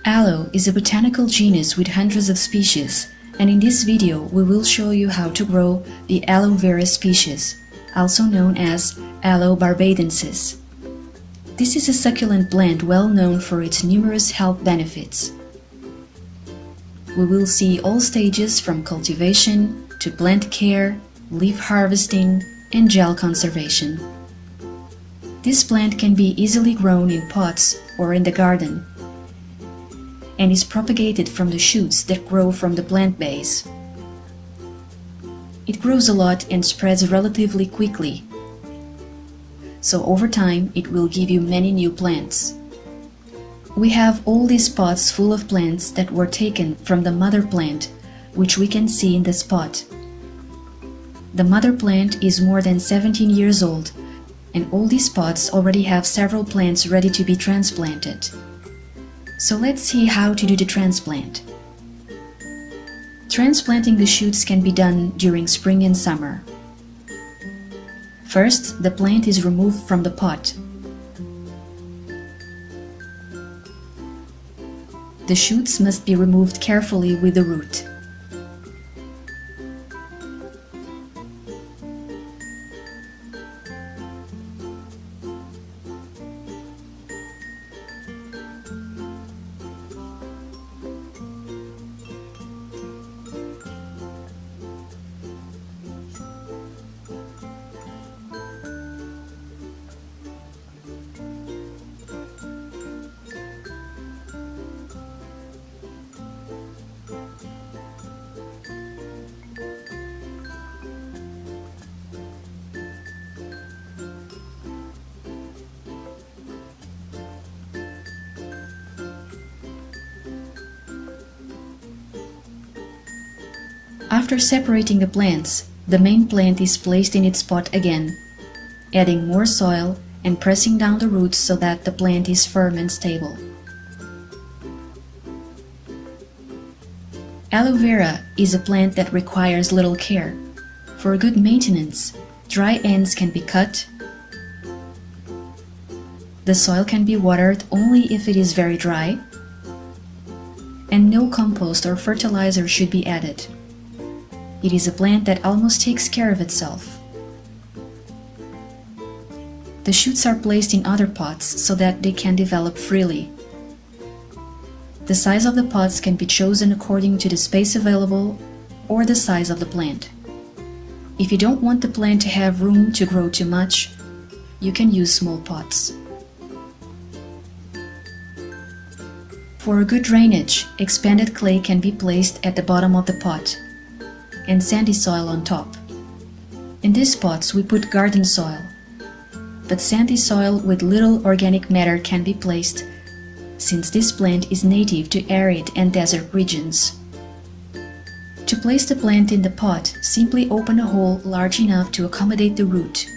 Aloe is a botanical genus with hundreds of species, and in this video we will show you how to grow the Aloe Vera species, also known as Aloe barbadensis. This is a succulent plant well known for its numerous health benefits. We will see all stages from cultivation to plant care, leaf harvesting, and gel conservation. This plant can be easily grown in pots or in the garden, and is propagated from the shoots that grow from the plant base. It grows a lot and spreads relatively quickly, so over time it will give you many new plants. We have all these pots full of plants that were taken from the mother plant, which we can see in the spot. The mother plant is more than 17 years old, and all these pots already have several plants ready to be transplanted. So let's see how to do the transplant. Transplanting the shoots can be done during spring and summer. First, the plant is removed from the pot. The shoots must be removed carefully with the root. After separating the plants, the main plant is placed in its pot again, adding more soil and pressing down the roots so that the plant is firm and stable. Aloe vera is a plant that requires little care. For good maintenance, dry ends can be cut. The soil can be watered only if it is very dry, and no compost or fertilizer should be added. It is a plant that almost takes care of itself. The shoots are placed in other pots so that they can develop freely. The size of the pots can be chosen according to the space available or the size of the plant. If you don't want the plant to have room to grow too much, you can use small pots. For a good drainage, expanded clay can be placed at the bottom of the pot and sandy soil on top. In these pots we put garden soil, but sandy soil with little organic matter can be placed since this plant is native to arid and desert regions. To place the plant in the pot, simply open a hole large enough to accommodate the root.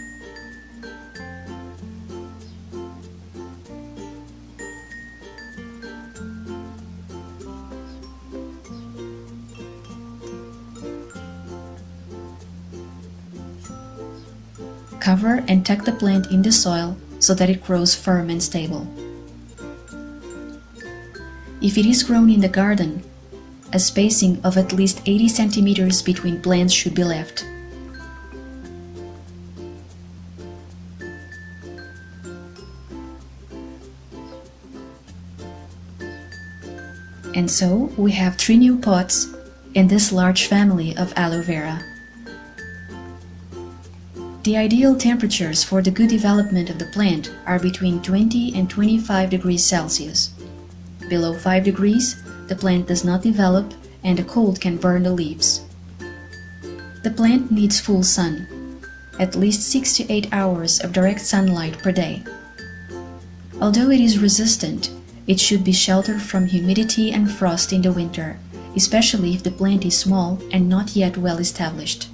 Cover and tuck the plant in the soil so that it grows firm and stable. If it is grown in the garden, a spacing of at least 80 centimeters between plants should be left. And so we have 3 new pots in this large family of aloe vera. The ideal temperatures for the good development of the plant are between 20 and 25 degrees Celsius. Below 5 degrees, the plant does not develop and the cold can burn the leaves. The plant needs full sun, at least 6 to 8 hours of direct sunlight per day. Although it is resistant, it should be sheltered from humidity and frost in the winter, especially if the plant is small and not yet well established.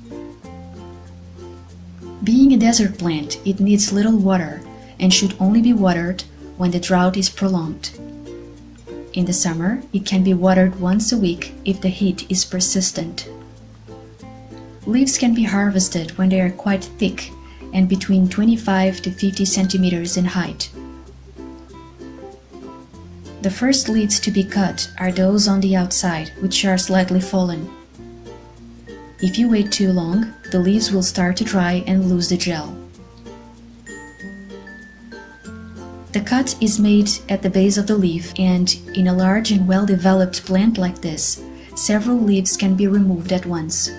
Being a desert plant, it needs little water and should only be watered when the drought is prolonged. In the summer, it can be watered once a week if the heat is persistent. Leaves can be harvested when they are quite thick and between 25 to 50 centimeters in height. The first leaves to be cut are those on the outside, which are slightly fallen. If you wait too long, the leaves will start to dry and lose the gel. The cut is made at the base of the leaf, and in a large and well-developed plant like this, several leaves can be removed at once.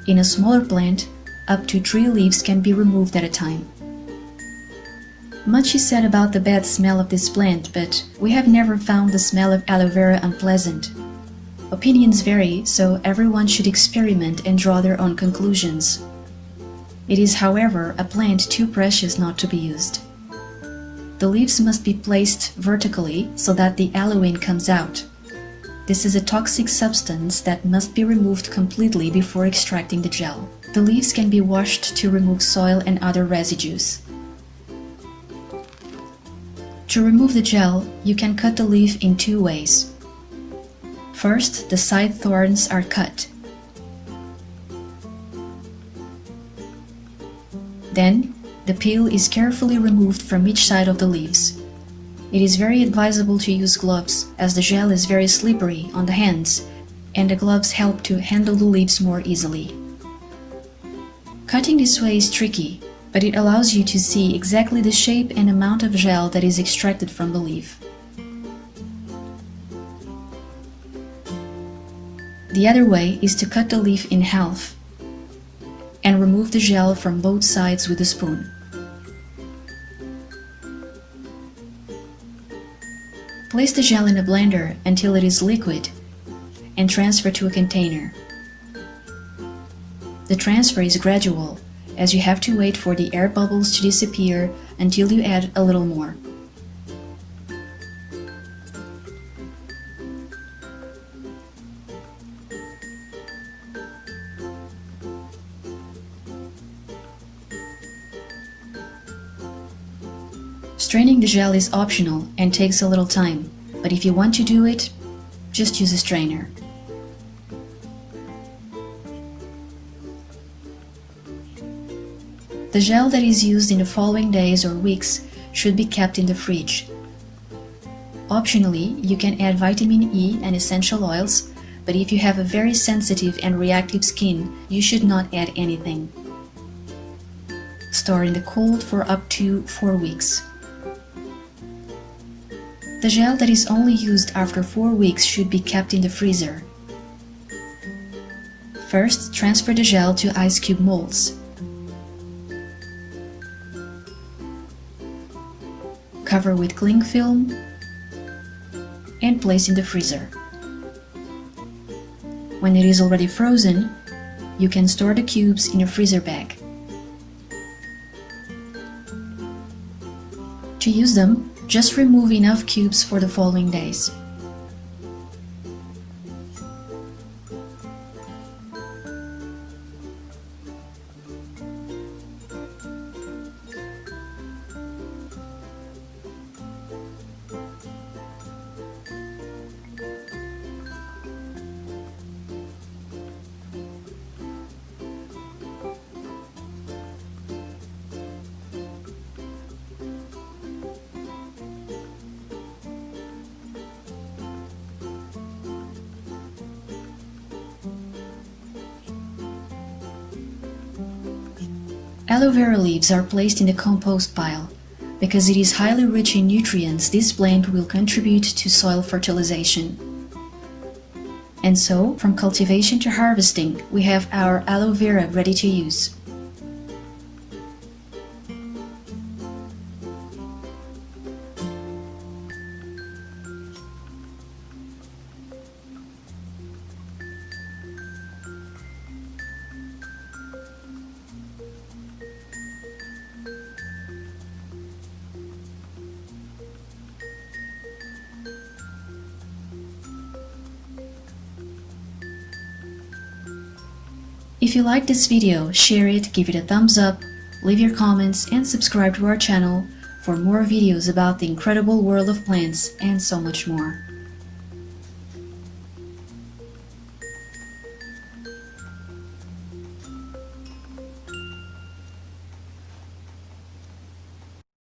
In a smaller plant, up to 3 leaves can be removed at a time. Much is said about the bad smell of this plant, but we have never found the smell of aloe vera unpleasant. Opinions vary, so everyone should experiment and draw their own conclusions. It is, however, a plant too precious not to be used. The leaves must be placed vertically so that the aloin comes out. This is a toxic substance that must be removed completely before extracting the gel. The leaves can be washed to remove soil and other residues. To remove the gel, you can cut the leaf in 2 ways. First, the side thorns are cut. Then, the peel is carefully removed from each side of the leaves. It is very advisable to use gloves, as the gel is very slippery on the hands, and the gloves help to handle the leaves more easily. Cutting this way is tricky, but it allows you to see exactly the shape and amount of gel that is extracted from the leaf. The other way is to cut the leaf in half and remove the gel from both sides with a spoon. Place the gel in a blender until it is liquid and transfer to a container. The transfer is gradual, as you have to wait for the air bubbles to disappear until you add a little more. Straining the gel is optional and takes a little time, but if you want to do it, just use a strainer. The gel that is used in the following days or weeks should be kept in the fridge. Optionally, you can add vitamin E and essential oils, but if you have a very sensitive and reactive skin, you should not add anything. Store in the cold for up to 4 weeks. The gel that is only used after 4 weeks should be kept in the freezer. First, transfer the gel to ice cube molds. Cover with cling film and place in the freezer. When it is already frozen, you can store the cubes in a freezer bag. To use them, just remove enough cubes for the following days. Aloe vera leaves are placed in the compost pile. Because it is highly rich in nutrients, this plant will contribute to soil fertilization. And so, from cultivation to harvesting, we have our aloe vera ready to use. If you liked this video, share it, give it a thumbs up, leave your comments, and subscribe to our channel for more videos about the incredible world of plants and so much more.